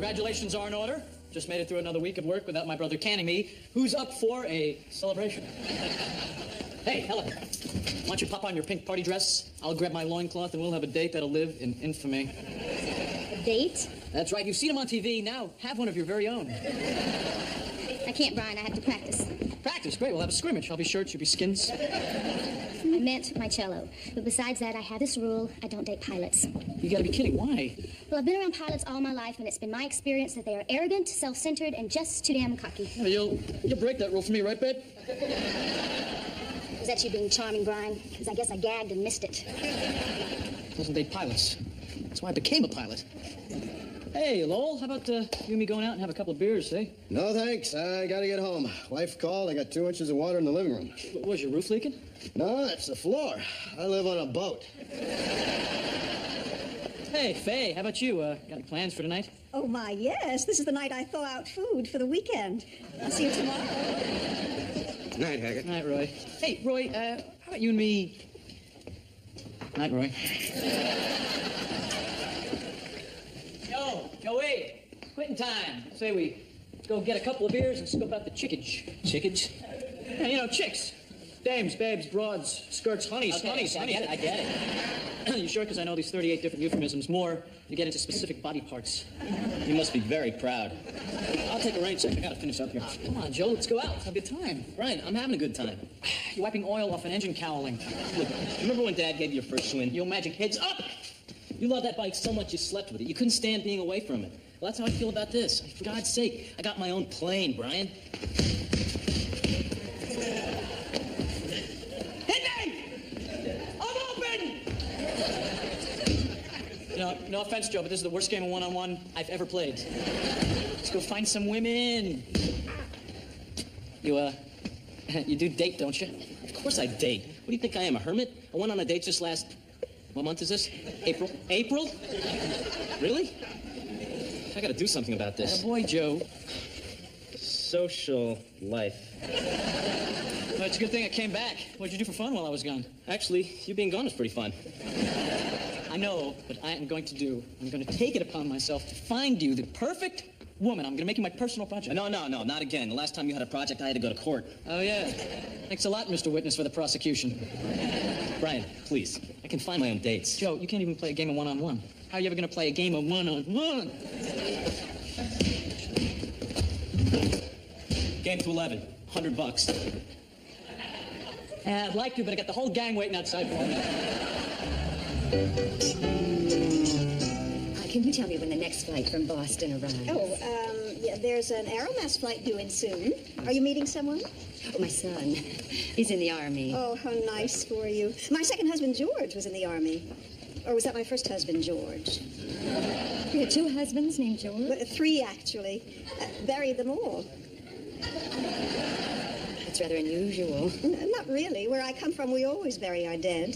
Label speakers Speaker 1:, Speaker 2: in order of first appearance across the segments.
Speaker 1: Congratulations are in order. Just made it through another week of work without my brother canning me. Who's up for a celebration? Hey, Helen, why don't you pop on your pink party dress? I'll grab my loincloth and we'll have a date that'll live in infamy.
Speaker 2: A date?
Speaker 1: That's right. You've seen him on TV. Now have one of your very own.
Speaker 2: I can't, Brian. I have to practice.
Speaker 1: Practice? Great. We'll have a scrimmage. I'll be shirts, you'll be skins.
Speaker 2: I meant my cello. But besides that, I have this rule. I don't date pilots.
Speaker 1: You gotta be kidding. Why?
Speaker 2: Well, I've been around pilots all my life, and it's been my experience that they are arrogant, self-centered, and just too damn cocky.
Speaker 1: Yeah, you'll break that rule for me, right, babe?
Speaker 2: Was that you being charming, Brian? Because I guess I gagged and missed it.
Speaker 1: Doesn't date pilots. That's why I became a pilot. Hey, Lowell, how about you and me going out and have a couple of beers, eh?
Speaker 3: No, thanks. I gotta get home. Wife called. I got 2 inches of water in the living room.
Speaker 1: Was your roof leaking?
Speaker 3: No, it's the floor. I live on a boat.
Speaker 1: Hey, Faye, how about you? Got any plans for tonight?
Speaker 4: Oh, my, yes. This is the night I thaw out food for the weekend. I'll see you tomorrow.
Speaker 3: Night, Hackett.
Speaker 1: Night, Roy. Hey, Roy, how about you and me... Night, Roy. Joey, quitting time. Say we go get a couple of beers and scope out the chickage.
Speaker 5: Chickage?
Speaker 1: Yeah, you know, chicks. Dames, babes, broads, skirts, honeys,
Speaker 5: Okay,
Speaker 1: honeys,
Speaker 5: I
Speaker 1: honeys.
Speaker 5: get it, I get it.
Speaker 1: You sure? Because I know these 38 different euphemisms. More, you get into specific body parts.
Speaker 5: You must be very proud.
Speaker 1: I'll take a rain check. I gotta finish up here. Come on, Joe, let's go out. Let's have a good time.
Speaker 5: Brian, I'm having a good time.
Speaker 1: You're wiping oil off an engine cowling.
Speaker 5: Look, remember when Dad gave you your first swing?
Speaker 1: Yo, magic heads up!
Speaker 5: You loved that bike so much you slept with it. You couldn't stand being away from it. Well, that's how I feel about this. For God's sake, I got my own plane, Brian.
Speaker 1: Hit me! I'm open! No offense, Joe, but this is the worst game of one-on-one I've ever played. Let's go find some women. You do date, don't you?
Speaker 5: Of course I date. What do you think I am, a hermit? I went on a date just last... What month is this? April? April? Really? I gotta do something about this.
Speaker 1: Boy, Joe.
Speaker 5: Social life.
Speaker 1: Well, it's a good thing I came back. What'd you do for fun while I was gone?
Speaker 5: Actually, you being gone is pretty fun.
Speaker 1: I know, but I am going to take it upon myself to find you the perfect woman. I'm gonna make you my personal project.
Speaker 5: No, not again. The last time you had a project, I had to go to court.
Speaker 1: Oh, yeah. Thanks a lot, Mr. Witness, for the prosecution.
Speaker 5: Brian, please. I can find my own dates.
Speaker 1: Joe, you can't even play a game of one-on-one. How are you ever gonna play a game of one-on-one?
Speaker 5: Game to 11. $100.
Speaker 1: I'd like to, but I got the whole gang waiting outside for me.
Speaker 6: Can you tell me when the next flight from Boston arrives?
Speaker 4: Oh, yeah, there's an Aeromass flight due in soon. Are you meeting someone?
Speaker 6: Oh, my son. He's in the Army.
Speaker 4: Oh, how nice for you. My second husband, George, was in the Army. Or was that my first husband, George?
Speaker 6: You had 2 husbands named George?
Speaker 4: Well, 3, actually. Buried them all.
Speaker 6: That's rather unusual.
Speaker 4: Not really. Where I come from, we always bury our dead.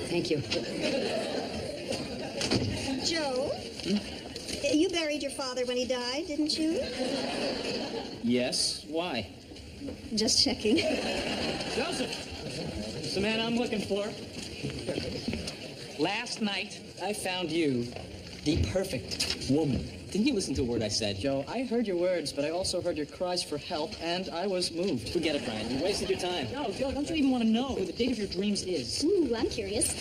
Speaker 6: Thank you.
Speaker 4: Joe? You buried your father when he died, didn't you?
Speaker 5: Yes. Why?
Speaker 4: Just checking.
Speaker 1: Joseph! It's the man I'm looking for. Last night, I found you the perfect woman.
Speaker 5: Didn't you listen to a word I said?
Speaker 1: Joe, I heard your words, but I also heard your cries for help, and I was moved.
Speaker 5: Forget it, Brian. You wasted your time.
Speaker 1: No, Joe, don't you even want to know who the date of your dreams is?
Speaker 2: Ooh, I'm curious.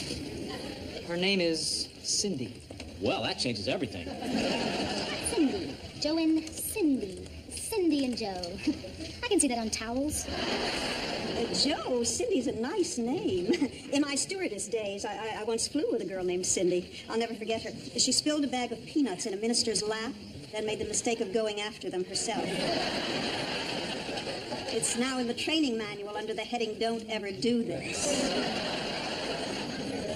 Speaker 1: Her name is Cindy.
Speaker 5: Well, that changes everything.
Speaker 2: Cindy. Joe and Cindy. Cindy and Joe. I can see that on towels.
Speaker 4: Joe, Cindy's a nice name. In my stewardess days, I once flew with a girl named Cindy. I'll never forget her. She spilled a bag of peanuts in a minister's lap, then made the mistake of going after them herself. It's now in the training manual under the heading, "Don't ever do this."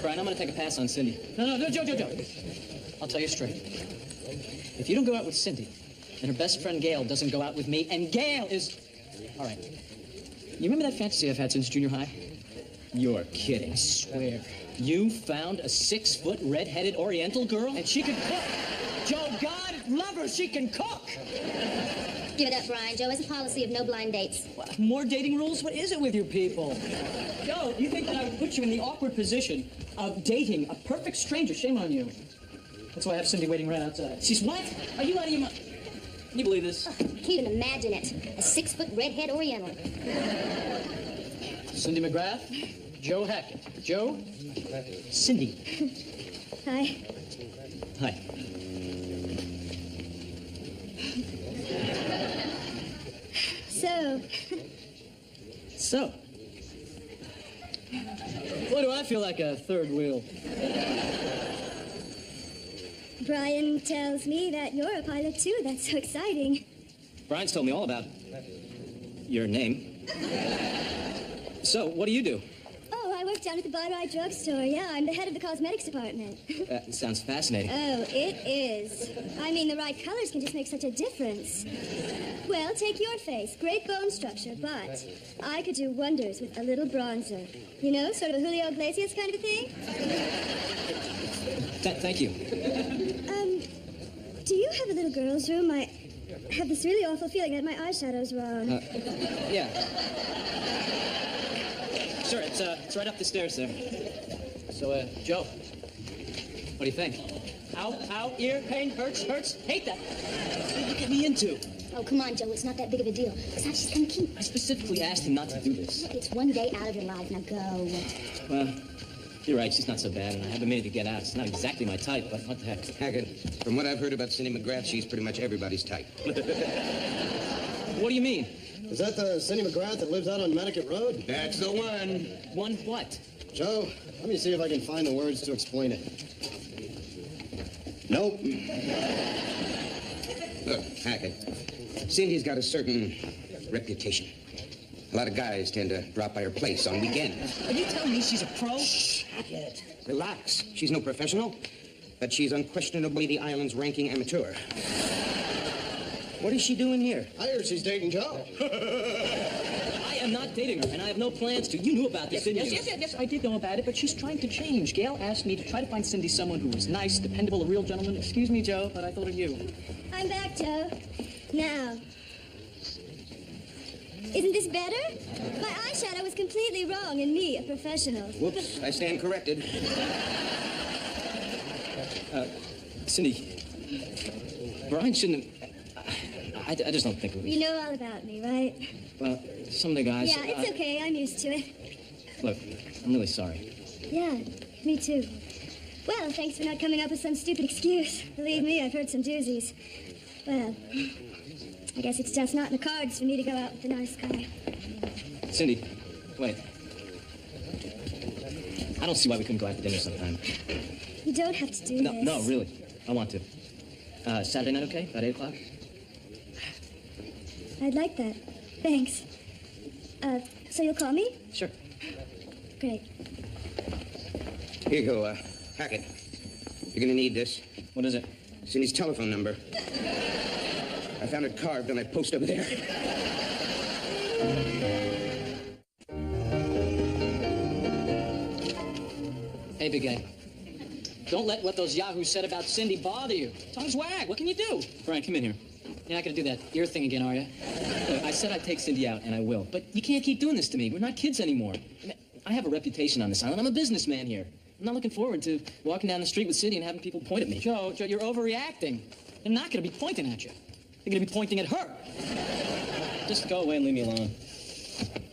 Speaker 5: Brian, I'm going to take a pass on Cindy.
Speaker 1: No, Joe. I'll tell you straight. If you don't go out with Cindy, and her best friend Gail doesn't go out with me, and Gail is... All right. You remember that fantasy I've had since junior high?
Speaker 5: You're kidding.
Speaker 1: I swear.
Speaker 5: You found a 6-foot red-headed Oriental girl?
Speaker 1: And she can cook. Joe, God love her, she can cook.
Speaker 2: Give it up, Brian. Joe has a policy of no blind dates.
Speaker 1: What, more dating rules? What is it with you people? Joe, you think that I would put you in the awkward position of dating a perfect stranger? Shame on you. That's why I have Cindy waiting right outside.
Speaker 5: She's what? Are you out of your mind? Can you believe this?
Speaker 2: Can't even imagine it. A 6-foot redhead Oriental.
Speaker 1: Cindy McGrath, Joe Hackett. Joe, Cindy.
Speaker 2: Hi.
Speaker 5: Hi.
Speaker 2: So,
Speaker 1: Why do I feel like a third wheel?
Speaker 2: Brian tells me that you're a pilot too. That's so exciting.
Speaker 5: Brian's told me all about your name. So, what do you do?
Speaker 2: Oh, I work down at the Buy-Ride drugstore. Yeah, I'm the head of the cosmetics department.
Speaker 5: Sounds fascinating.
Speaker 2: Oh, it is. I mean, the right colors can just make such a difference. Well, take your face. Great bone structure, but I could do wonders with a little bronzer. You know, sort of a Julio Iglesias kind of a thing?
Speaker 5: Thank you.
Speaker 2: Do you have a little girl's room? I have this really awful feeling that my eyeshadow's wrong.
Speaker 5: Yeah. Sure, it's right up the stairs there.
Speaker 1: So, Joe, what do you think? Ow, ear, pain, hurts, hate that.
Speaker 5: What did you get me into?
Speaker 2: Oh, come on, Joe. It's not that big of a deal. Besides, she's kind of cute.
Speaker 5: I specifically asked him not to do this.
Speaker 2: It's one day out of your life. Now go.
Speaker 5: Well, you're right. She's not so bad, and I have a minute to get out. It's not exactly my type, but what the heck.
Speaker 7: Hackett, from what I've heard about Cindy McGrath, she's pretty much everybody's type.
Speaker 5: What do you mean?
Speaker 3: Is that the Cindy McGrath that lives out on Nantucket Road?
Speaker 7: That's the one.
Speaker 5: One what?
Speaker 3: Joe, let me see if I can find the words to explain it. Nope.
Speaker 7: Look, Hackett, Cindy's got a certain reputation. A lot of guys tend to drop by her place on weekends.
Speaker 1: Are you telling me she's a pro?
Speaker 7: Hackett, relax. She's no professional, but she's unquestionably the island's ranking amateur. What is she doing here?
Speaker 3: I hear she's dating Joe.
Speaker 5: I am not dating her, and I have no plans to. You knew about this, didn't you?
Speaker 1: Yes, I did know about it, but she's trying to change. Gail asked me to try to find Cindy someone who was nice, dependable, a real gentleman. Excuse me, Joe, but I thought of you.
Speaker 2: I'm back, Joe. Now. Isn't this better? My eyeshadow was completely wrong, and me, a professional.
Speaker 7: Whoops, I stand corrected.
Speaker 5: Cindy, Brian shouldn't have... I just don't think it was...
Speaker 2: You know all about me, right?
Speaker 5: Well, some of the guys...
Speaker 2: Yeah, it's okay. I'm used to it.
Speaker 5: Look, I'm really sorry.
Speaker 2: Yeah, me too. Well, thanks for not coming up with some stupid excuse. Believe me, I've heard some doozies. Well, I guess it's just not in the cards for me to go out with a nice guy.
Speaker 5: Cindy, wait. I don't see why we couldn't go out to dinner sometime.
Speaker 2: You don't have to do this.
Speaker 5: No, really. I want to. Saturday night, okay? About 8 o'clock?
Speaker 2: I'd like that. Thanks. So you'll call me?
Speaker 5: Sure.
Speaker 2: Great.
Speaker 7: Here you go, Hackett. You're gonna need this.
Speaker 5: What is it?
Speaker 7: Cindy's telephone number. I found it carved on that post over there.
Speaker 1: Hey, Big A. Don't let what those yahoos said about Cindy bother you. Tongues wag. What can you do?
Speaker 5: Brian, come in here.
Speaker 1: You're not going to do that ear thing again, are you?
Speaker 5: Look, I said I'd take Cindy out, and I will. But you can't keep doing this to me. We're not kids anymore. I have a reputation on this island. I'm a businessman here. I'm not looking forward to walking down the street with Cindy and having people point at me.
Speaker 1: Joe, you're overreacting. They're not going to be pointing at you. They're going to be pointing at her.
Speaker 5: Just go away and leave me alone.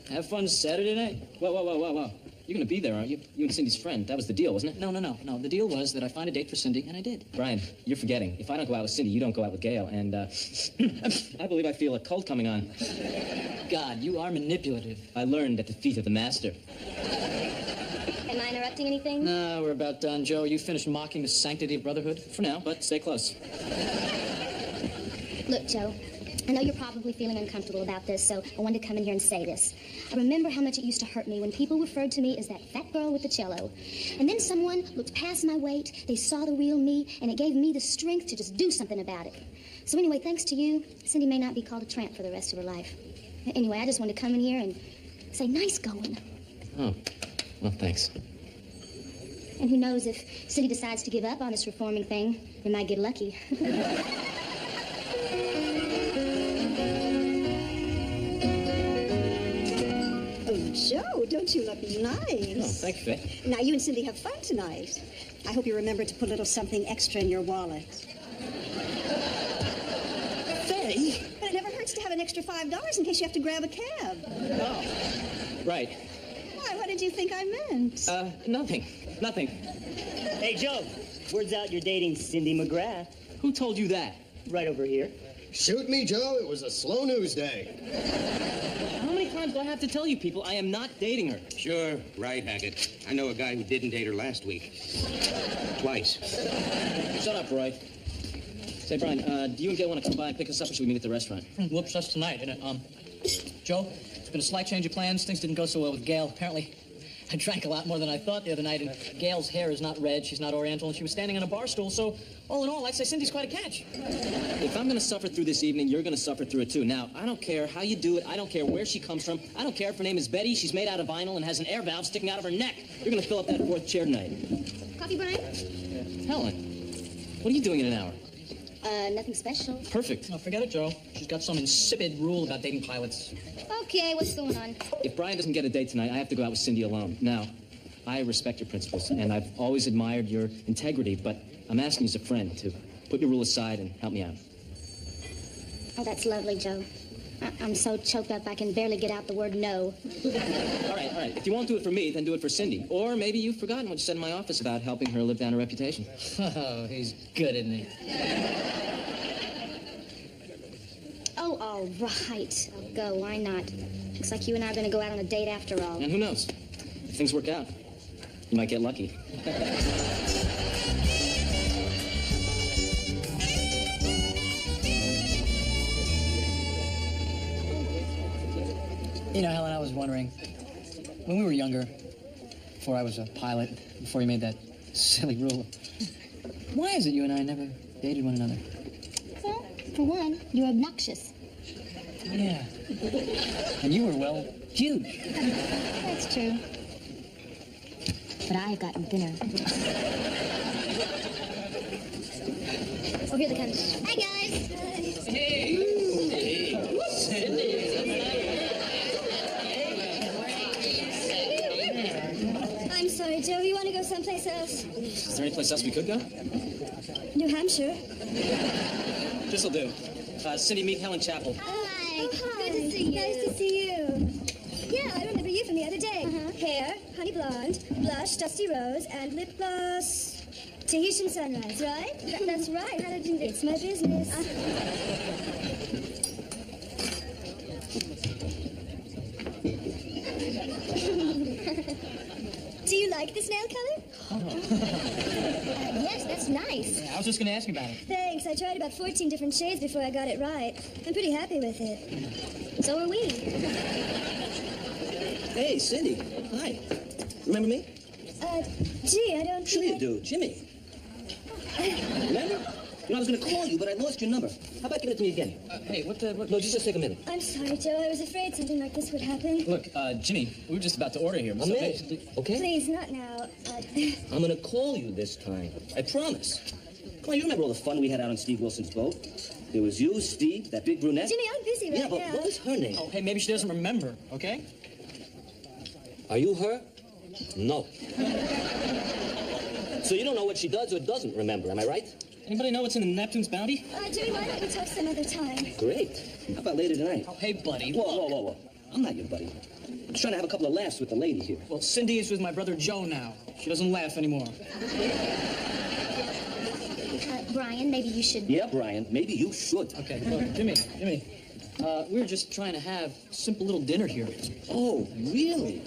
Speaker 1: Have fun Saturday night. Whoa.
Speaker 5: You're gonna be there, aren't you? You and Cindy's friend. That was the deal, wasn't it?
Speaker 1: No. The deal was that I find a date for Cindy, and I did.
Speaker 5: Brian, you're forgetting. If I don't go out with Cindy, you don't go out with Gail. And, I believe I feel a cult coming on.
Speaker 1: God, you are manipulative.
Speaker 5: I learned at the feet of the master.
Speaker 2: Am I interrupting anything?
Speaker 1: No, we're about done. Joe, you finished mocking the sanctity of brotherhood?
Speaker 5: For now, but stay close.
Speaker 2: Look, Joe, I know you're probably feeling uncomfortable about this, so I wanted to come in here and say this. I remember how much it used to hurt me when people referred to me as that fat girl with the cello. And then someone looked past my weight, they saw the real me, and it gave me the strength to just do something about it. So anyway, thanks to you, Cindy may not be called a tramp for the rest of her life. Anyway, I just wanted to come in here and say, nice going.
Speaker 5: Oh, well, thanks.
Speaker 2: And who knows, if Cindy decides to give up on this reforming thing, we might get lucky.
Speaker 4: Joe, don't you look nice?
Speaker 5: Oh, thank you, Faye.
Speaker 4: Now, you and Cindy have fun tonight. I hope you remember to put a little something extra in your wallet.
Speaker 5: Faye?
Speaker 4: But it never hurts to have an extra $5 in case you have to grab a cab.
Speaker 5: Oh, right.
Speaker 4: Why, what did you think I meant?
Speaker 5: Nothing.
Speaker 8: Hey, Joe, word's out you're dating Cindy McGrath.
Speaker 5: Who told you that?
Speaker 8: Right over here.
Speaker 3: Shoot me, Joe. It was a slow news day.
Speaker 5: How many times do I have to tell you people I am not dating her?
Speaker 7: Sure, right, Hackett. I know a guy who didn't date her last week. Twice.
Speaker 5: Shut up, Roy. Say, Brian, do you and Gail want to come by and pick us up, or should we meet at the restaurant?
Speaker 1: Whoops, that's tonight, isn't it? Joe, it's been a slight change of plans. Things didn't go so well with Gail. Apparently, I drank a lot more than I thought the other night, and Gail's hair is not red, she's not oriental, and she was standing on a bar stool, so all in all, I'd say Cindy's quite a catch.
Speaker 5: If I'm going to suffer through this evening, you're going to suffer through it too. Now, I don't care how you do it. I don't care where she comes from. I don't care if her name is Betty, she's made out of vinyl and has an air valve sticking out of her neck. You're going to fill up that fourth chair tonight.
Speaker 2: Coffee, Brian?
Speaker 5: Helen, what are you doing in an hour?
Speaker 2: Nothing special.
Speaker 5: Perfect.
Speaker 1: Oh, forget it, Joe. She's got some insipid rule about dating pilots.
Speaker 2: Okay, what's going on?
Speaker 5: If Brian doesn't get a date tonight, I have to go out with Cindy alone. Now, I respect your principles, and I've always admired your integrity, but I'm asking you as a friend to put your rule aside and help me out.
Speaker 2: Oh, that's lovely, Joe. I'm so choked up I can barely get out the word no.
Speaker 5: All right. If you won't do it for me, then do it for Cindy. Or maybe you've forgotten what you said in my office about helping her live down her reputation.
Speaker 1: Oh, he's good, isn't he?
Speaker 2: Oh, all right. I'll go. Why not? Looks like you and I are going to go out on a date after all.
Speaker 5: And who knows? If things work out, you might get lucky.
Speaker 1: You know, Helen, I was wondering, when we were younger, before I was a pilot, before you made that silly rule, why is it you and I never dated one another?
Speaker 2: Well, for one, you're obnoxious.
Speaker 1: Yeah. And you were, well, huge.
Speaker 2: That's true. But I've gotten thinner. Oh, here they come. Hi, guys. I'm sorry, Joe. You want to go someplace else?
Speaker 5: Is there any place else we could go?
Speaker 2: New Hampshire.
Speaker 5: This'll do. Cindy, meet Helen Chapel.
Speaker 2: Hi. Good to see you. Nice to see you. Yeah, I remember you from the other day. Hair, honey blonde, blush, dusty rose, and lip gloss. Tahitian sunrise, right? That's right. How did you... It's my business. Do you like this nail color? Yes, that's nice.
Speaker 1: Yeah, I was just going to ask you about it.
Speaker 2: Thanks. I tried about 14 different shades before I got it right. I'm pretty happy with it. So are we.
Speaker 9: Hey, Cindy. Hi. Remember me?
Speaker 2: Gee, I don't
Speaker 9: Sure
Speaker 2: think
Speaker 9: you do. Jimmy. Remember? You know, I was going to call you, but I lost your number. How about giving it to me again?
Speaker 1: Hey, what?
Speaker 9: No, just take a minute.
Speaker 2: I'm sorry, Joe. I was afraid something like this would happen.
Speaker 1: Look, Jimmy, we were just about to order here.
Speaker 9: I'm
Speaker 1: so
Speaker 9: in.
Speaker 1: basically-
Speaker 9: Okay?
Speaker 2: Please, not now.
Speaker 9: I'm going to call you this time. I promise. Come on, you remember all the fun we had out on Steve Wilson's boat? There was you, Steve, that big brunette.
Speaker 2: Jimmy, I'm busy right
Speaker 9: Yeah, but
Speaker 2: now.
Speaker 9: what was her name?
Speaker 1: Oh, hey, maybe she doesn't remember, okay?
Speaker 9: Are you her? No. So you don't know what she does or doesn't remember, am I right?
Speaker 5: Anybody know what's in the Neptune's Bounty?
Speaker 2: Jimmy, why don't we talk some other time?
Speaker 9: Great. How about later tonight?
Speaker 1: Oh, hey, buddy.
Speaker 9: Whoa. I'm not your buddy. I'm just trying to have a couple of laughs with the lady here.
Speaker 1: Well, Cindy is with my brother Joe now. She doesn't laugh anymore.
Speaker 2: Brian, maybe you should...
Speaker 9: Yeah, Brian, maybe you should.
Speaker 1: Okay, look, Jimmy. We're just trying to have a simple little dinner here.
Speaker 9: Oh, really?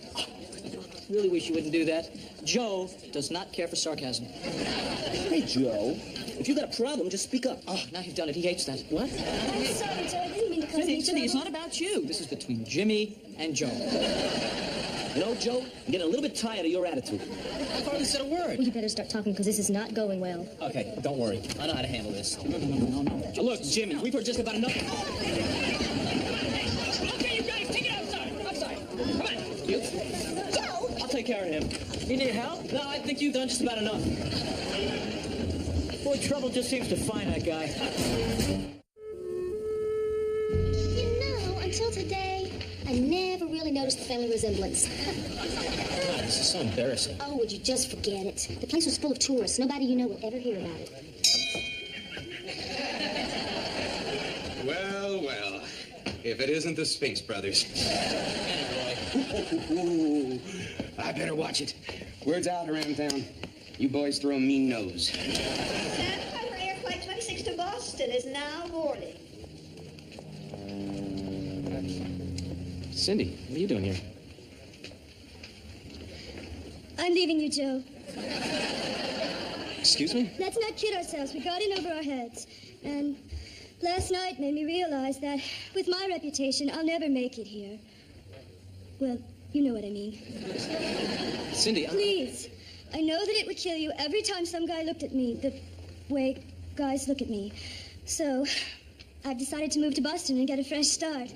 Speaker 1: Really wish you wouldn't do that. Joe does not care for sarcasm.
Speaker 9: Hey, Joe, if you got a problem, just speak up.
Speaker 1: Oh, now you've done it. He hates that.
Speaker 9: What?
Speaker 2: I'm sorry, Joe. I didn't mean to cause you
Speaker 1: Cindy, it's
Speaker 2: trouble.
Speaker 1: not about you. This is between Jimmy and Joe.
Speaker 9: You know, Joe, I'm getting a little bit tired of your attitude.
Speaker 1: I've hardly said a word.
Speaker 2: Well, you better start talking because this is not going well.
Speaker 5: Okay, don't worry. I know how to handle this.
Speaker 1: No.
Speaker 5: Look, Jimmy, we've heard just about enough.
Speaker 1: Okay, you guys, take it outside. Outside. Come on.
Speaker 5: You? I'll take care of him.
Speaker 1: You need help?
Speaker 5: No, I think you've done just about enough.
Speaker 1: Boy, trouble just seems to find that guy.
Speaker 2: You know, until today, I never really noticed the family resemblance.
Speaker 5: God, this is so embarrassing.
Speaker 2: Oh, would you just forget it? The place was full of tourists. Nobody you know will ever hear about it.
Speaker 10: Well, well. If it isn't the Spinks brothers. I better watch it. Word's out around town. You boys throw a mean nose.
Speaker 4: Nantucket Air Flight 26 to Boston is now boarding.
Speaker 5: Cindy, what are you doing here?
Speaker 2: I'm leaving you, Joe.
Speaker 5: Excuse me?
Speaker 2: Let's not kid ourselves. We got in over our heads. And last night made me realize that with my reputation, I'll never make it here. Well, you know what I mean.
Speaker 5: Cindy,
Speaker 2: Please. I know that it would kill you every time some guy looked at me the way guys look at me. So I've decided to move to Boston and get a fresh start.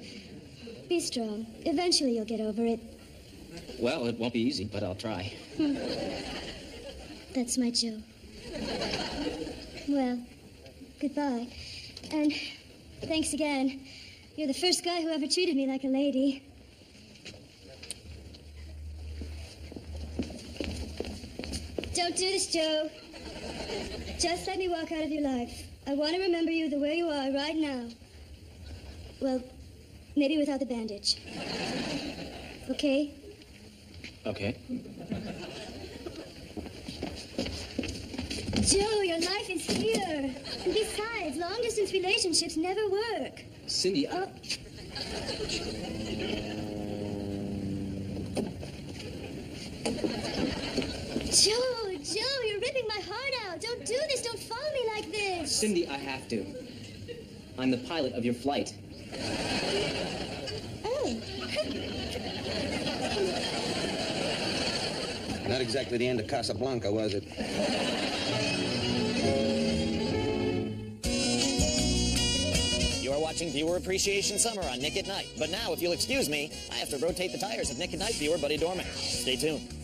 Speaker 2: Be strong. Eventually you'll get over it.
Speaker 5: Well, it won't be easy, but I'll try.
Speaker 2: That's my Joe. Well, goodbye. And thanks again. You're the first guy who ever treated me like a lady. Don't do this, Joe. Just let me walk out of your life. I want to remember you the way you are right now. Well, maybe without the bandage. Okay?
Speaker 5: Okay.
Speaker 2: Joe, your life is here. And besides, long-distance relationships never work.
Speaker 5: Cindy,
Speaker 2: Joe, you're ripping my heart out. Don't do this. Don't follow me like this.
Speaker 5: Cindy, I have to. I'm the pilot of your flight.
Speaker 2: Oh.
Speaker 7: Not exactly the end of Casablanca, was it?
Speaker 11: You are watching Viewer Appreciation Summer on Nick at Night. But now, if you'll excuse me, I have to rotate the tires of Nick at Night viewer Buddy Dorman. Stay tuned.